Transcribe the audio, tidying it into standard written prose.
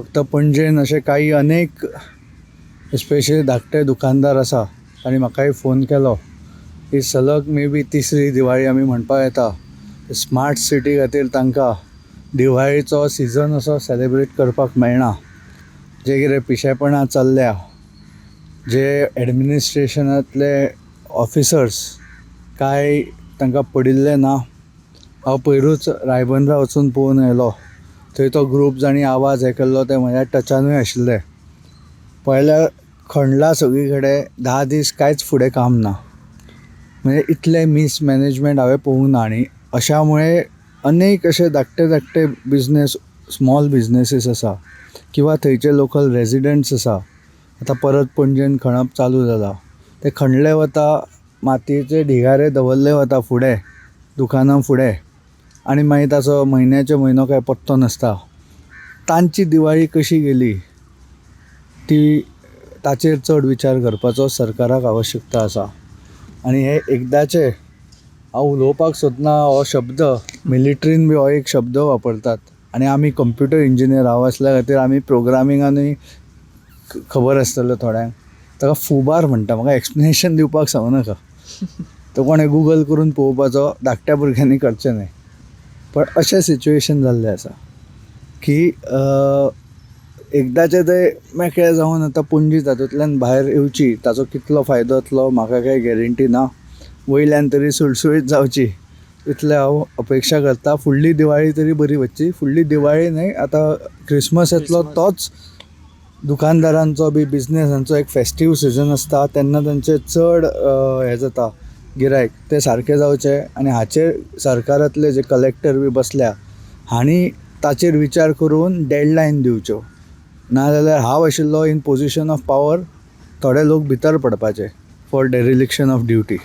फक्त पणजेन असे काही अनेक स्पेशली धाकटे दुकानदार आसा तांणी म्हाकाय फोन केलो की सलग मे बी तिसरी दिवाळी आमी म्हणपाक येता. स्मार्ट सिटी खातीर तांकां दिवाळीचो सिजन असो सेलेब्रेट करपाक मेळना. जे कितें पिशेपणां चल्ल्या, जे एडमिनिस्ट्रेशनांतले ऑफिसर्स काय तांकां पडिल्ले ना. हांव पयरूच रायबंदरा वचून पळोवन आयलो. थंय तो ग्रूप जाणी आवाज हे केल्लो ते म्हज्या टचानूय आशिल्ले. पळयल्यार खणला सगळी कडेन, 10 दीस कांयच फुडें काम ना. म्हणजे इतले मिसमॅनेजमेंट हांवें पळोवंक ना. आनी अशामुळे अनेक अशे धाकटे धाकटे बिझनेस, स्मॉल बिझनेसीस आसा किंवा थंयचे लोकल रेजिडेंट्स आसा. आतां परत पणजेन खणप चालू जाला. ते खणले वता, मातयेचे ढिगारे दवरले वता फुडें दुकानां फुडें, आनी मागीर ताचो म्हयन्याचे म्हयनो काय पत्तो नासता. तांची दिवाळी कशी गेली ताचेर चड विचार करपाचो सरकाराक आवश्यकता आसा. आनी हे एकदाचे हांव उलोवपाक सोदना हो शब्द, मिलिट्रीन बी हो एक शब्द वापरतात. आनी आमी कंप्युटर इंजिनियर हांव आसल्या खातीर आमी प्रोग्रामिंगानूय खबर आसतलें थोड्यांक. ताका फुबार म्हणटा. म्हाका एक्सप्लेनेशन दिवपाक सांगनाका. तो कोणें गुगल करून पळोवपाचो, धाकट्या भुरग्यांनी करचें न्हय. पण अशें सिच्युएशन जाल्लें आसा की एकदाचें ते मेकळें जावन आतां पणजी तातूंतल्यान भायर येवची, ताचो कितलो फायदो जातलो म्हाका काही गॅरंटी ना. वयल्यान तरी सुळसुळीत जावची इतलें हांव अपेक्षा करता. फुडली दिवाळी तरी बरी वचची. फुडली दिवाळी न्हय, आतां क्रिसमस येतलो तोच दुकानदारांचो बी बिझनेसांचो एक फेस्टीव सिजन आसता. तेन्ना तांचें चड हें जाता गिरायक, तें सारकें जावचें. आनी हाचेर सरकारांतले जे कलेक्टर बी बसल्या हांणी ताचेर विचार करून डेडलायन दिवच्यो. नाजाल्यार हांव आशिल्लो इन पोजिशन ऑफ पावर, थोडे लोक भितर पडपाचे फॉर डेरिलिक्शन ऑफ ड्युटी.